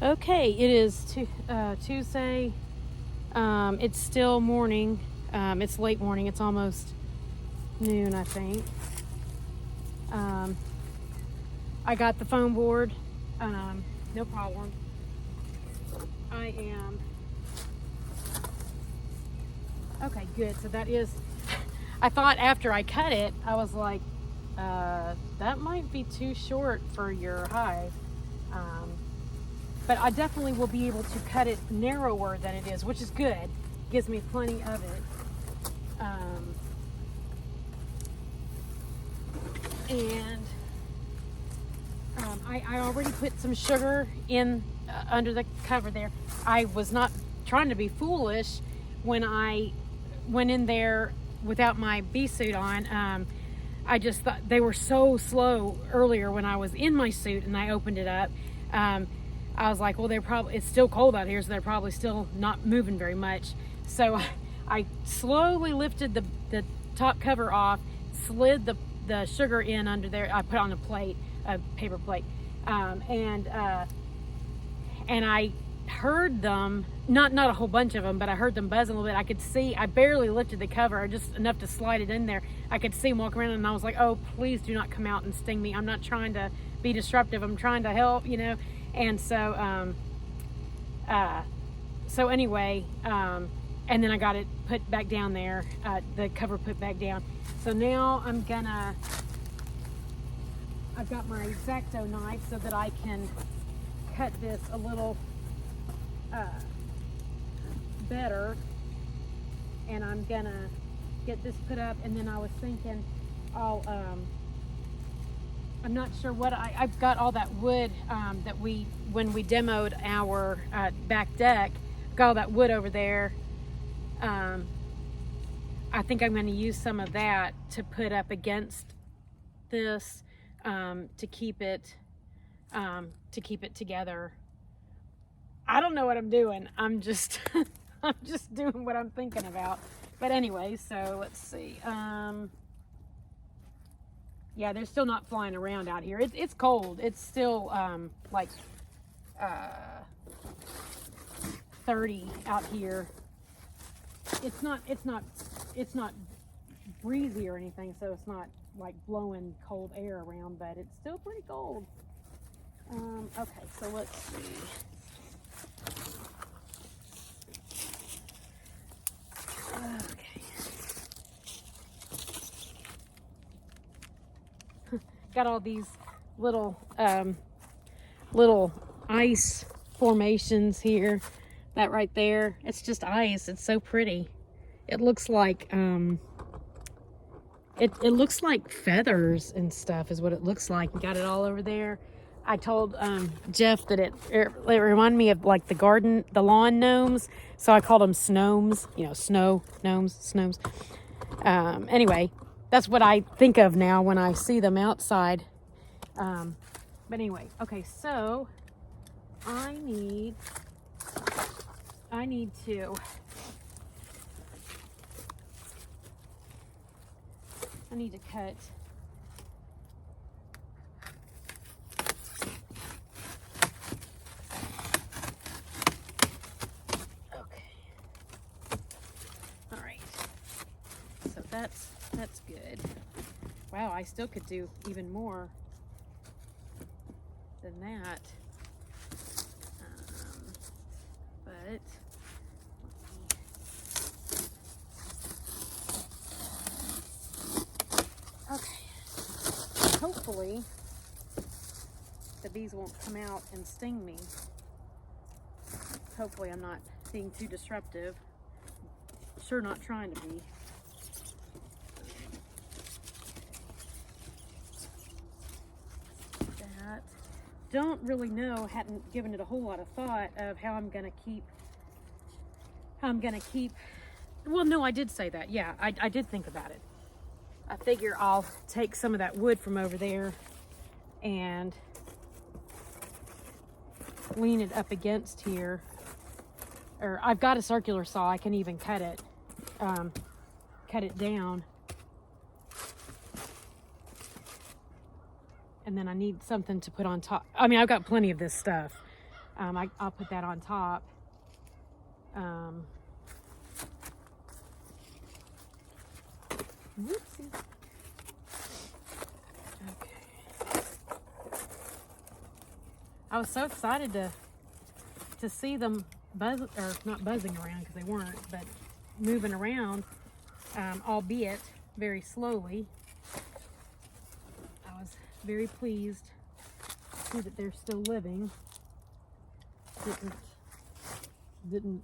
Okay, it is Tuesday. It's still morning. It's late morning. It's almost noon, I think. I got the foam board. No problem. I am. Okay, good. So that is. I thought after I cut it, I was like, that might be too short for your hive. But I definitely will be able to cut it narrower than it is, which is good. Gives me plenty of it. I already put some sugar in under the cover there. I was not trying to be foolish when I went in there without my bee suit on. I just thought they were so slow earlier when I was in my suit and I opened it up. I was like, well, it's still cold out here, so they're probably still not moving very much. So I slowly lifted the top cover off, slid the sugar in under there. I put on a paper plate, and I heard them, not a whole bunch of them, but I heard them buzzing a little bit. I could see, I barely lifted the cover, just enough to slide it in there. I could see them walk around, and I was like, oh, please do not come out and sting me. I'm not trying to be disruptive. I'm trying to help, And so, anyway, and then I got it put back down there, the cover put back down. So now I've got my X-Acto knife so that I can cut this a little better. And I'm gonna get this put up, and then I was thinking I'm not sure what I've got all that wood that when we demoed our back deck, got all that wood over there. I think I'm going to use some of that to put up against this to keep it together. I don't know what I'm doing. I'm just I'm just doing what I'm thinking about. But anyway, so let's see. Yeah, they're still not flying around out here. It's cold. It's still like 30 out here. It's not breezy or anything, so it's not like blowing cold air around, but it's still pretty cold. Okay, so let's see. Okay. Got all these little ice formations here. That right there, it's just ice. It's so pretty. It looks like it looks like feathers and stuff is what it looks like. Got it all over there. I told Jeff that it reminded me of like the lawn gnomes, so I called them snomes. Snow gnomes, snows. Anyway, that's what I think of now when I see them outside. But anyway, okay, so I need to cut okay. All right, so that's good. Wow, I still could do even more than that, but okay, hopefully the bees won't come out and sting me. Hopefully I'm not being too disruptive. Sure not trying to be. That. Don't really know, hadn't given it a whole lot of thought of how I'm gonna keep, well, no, I did say that. Yeah, I did think about it. I figure I'll take some of that wood from over there and lean it up against here. Or I've got a circular saw. I can even cut it down. And then I need something to put on top. I mean, I've got plenty of this stuff. I'll put that on top. Whoopsie. Okay. I was so excited to see them buzz, or not buzzing around because they weren't, but moving around, albeit very slowly. I was very pleased to see that they're still living. Didn't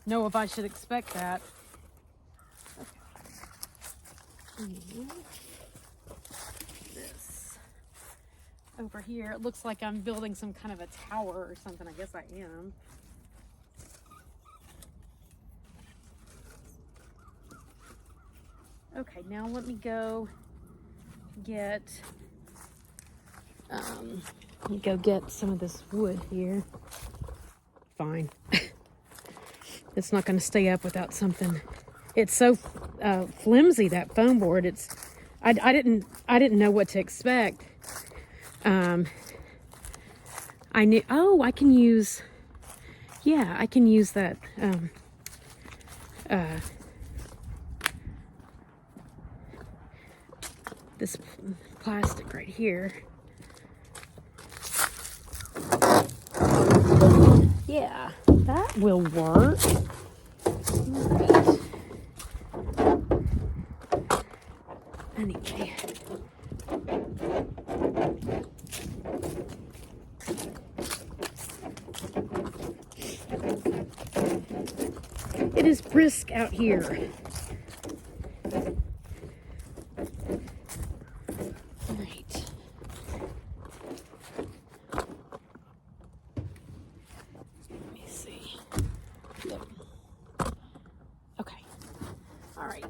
know if I should expect that. Okay. This over here, it looks like I'm building some kind of a tower or something. I guess I am. Okay, now let me go get some of this wood here. Fine. It's not going to stay up without something. It's so flimsy, that foam board. I didn't know what to expect. I knew, oh, I can use that this plastic right here. Yeah, that will work. Right. Anyway. It is brisk out here. Right. Let me see. Yep. Okay. All right.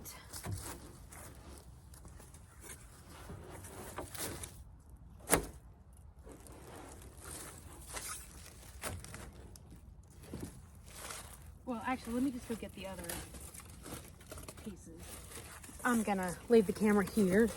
Well, actually, let me just go get the other pieces. I'm gonna leave the camera here.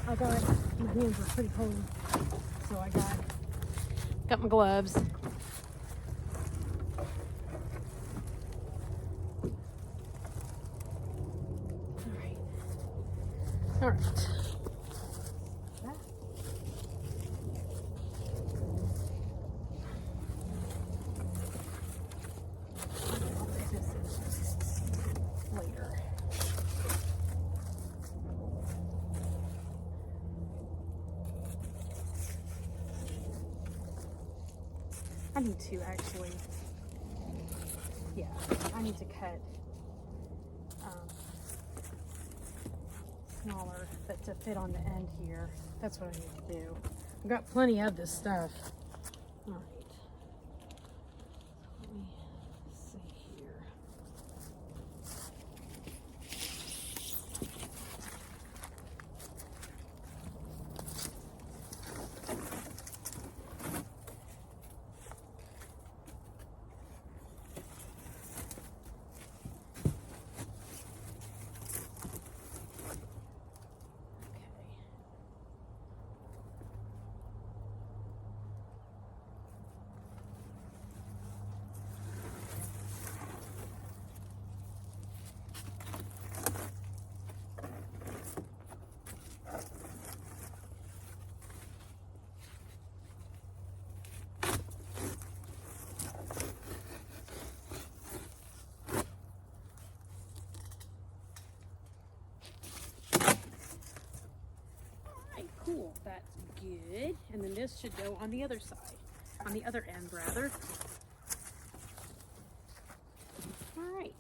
I got, my hands are pretty cold, so I got my gloves. All right. Later. I need to actually, yeah. need to cut smaller, but to fit on the end here. That's what I need to do. I've got plenty of this stuff. All right. Let me see here. Cool, that's good. And then this should go on the other side, on the other end rather. All right.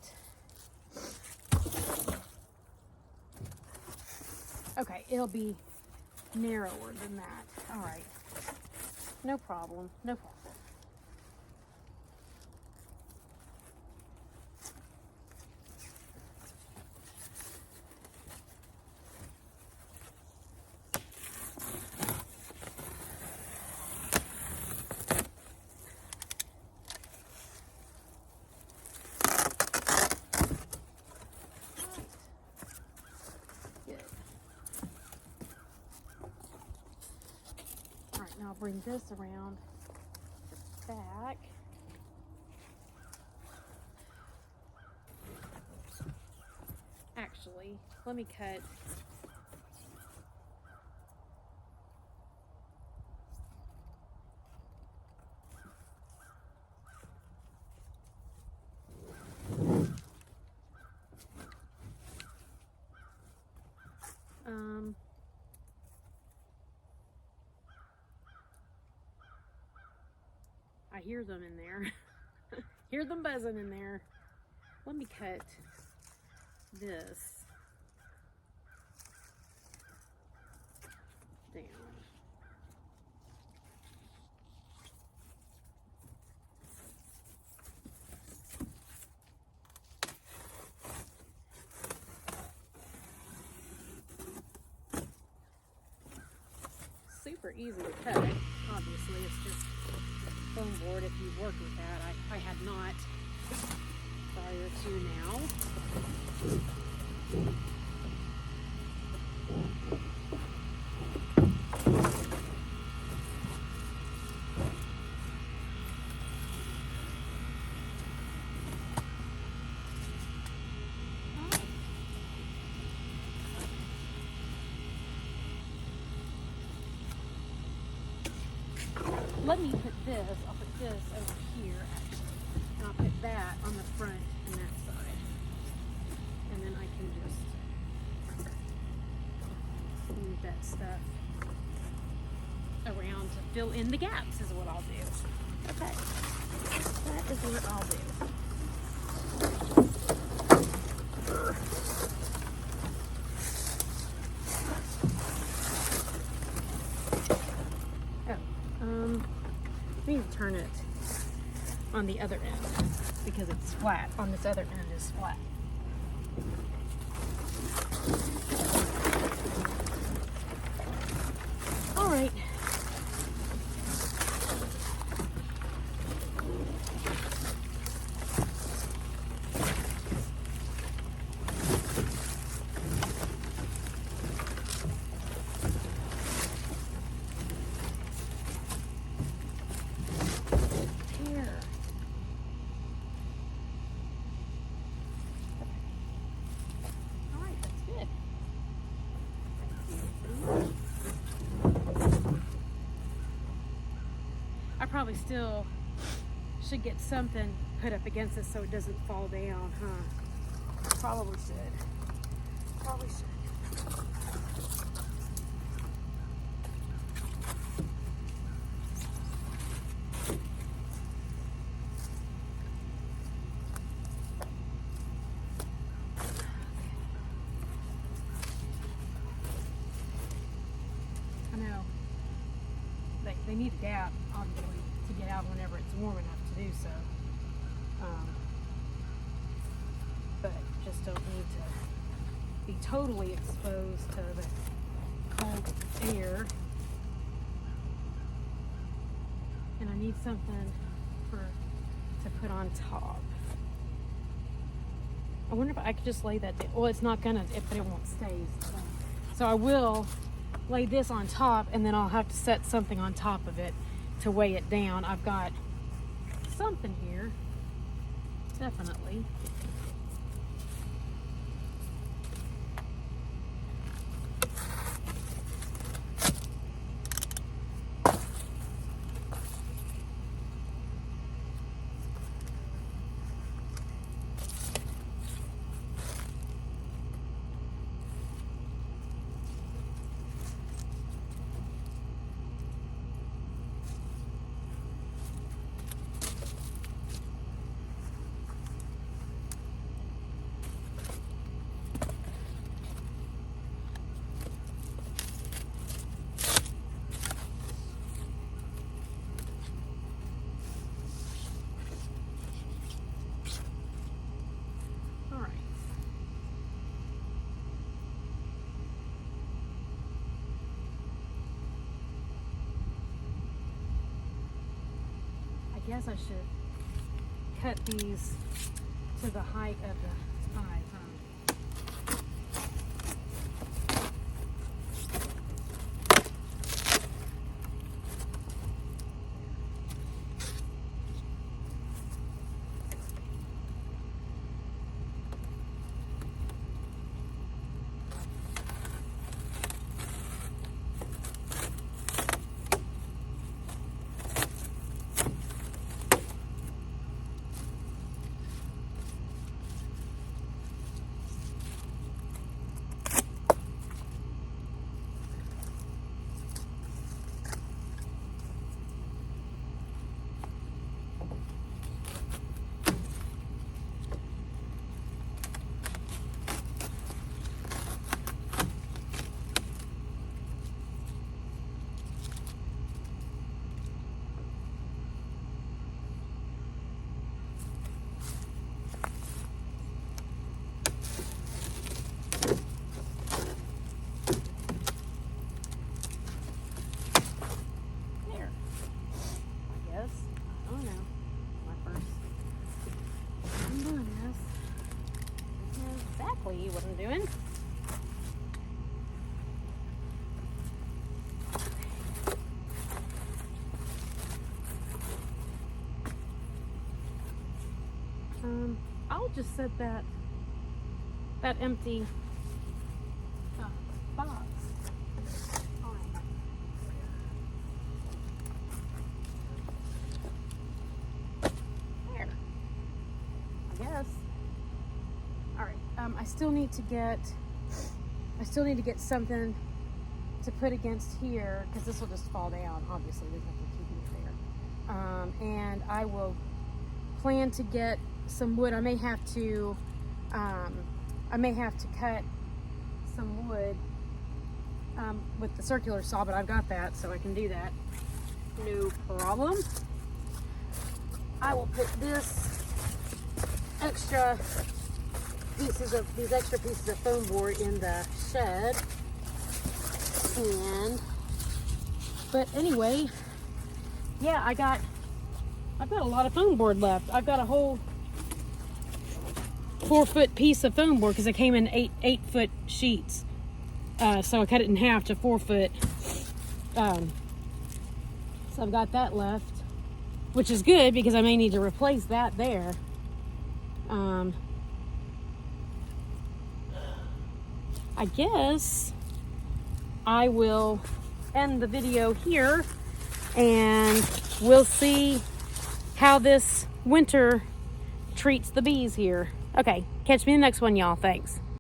Okay, it'll be narrower than that. All right, no problem, no problem. Now I'll bring this around back. Actually, let me cut. I hear them in there. Hear them buzzing in there. Let me cut this down. Super easy to cut. Obviously, it's just foam board if you work with that. I had not prior to now. Let me put this, I'll put this over here actually, and I'll put that on the front and that side. And then I can just move that stuff around to fill in the gaps is what I'll do. Okay, that is what I'll do. I need to turn it on the other end because it's flat. On this other end is flat. All right. Probably still should get something put up against it so it doesn't fall down, huh? Probably should. Probably should. they need a gap, obviously, to get out whenever it's warm enough to do so. But just don't need to be totally exposed to the cold air. And I need something to put on top. I wonder if I could just lay that down. Well, it's not gonna, but it won't stay. So I will lay this on top, and then I'll have to set something on top of it to weigh it down. I've got something here, definitely. I guess I should cut these to the height of the hive, what I'm doing. I'll just set that empty box on. There, I guess. All right. I still need to get something to put against here, because this will just fall down. Obviously, there's nothing keeping it there. And I will plan to get some wood. I may have to cut some wood with the circular saw, but I've got that, so I can do that. No problem. I will put these extra pieces of foam board in the shed. But anyway, yeah, I've got a lot of foam board left. I've got a whole 4-foot piece of foam board because it came in 8-foot sheets. So I cut it in half to 4 foot. So I've got that left, which is good because I may need to replace that there. I guess I will end the video here, and we'll see how this winter treats the bees here. Okay, catch me in the next one, y'all. Thanks.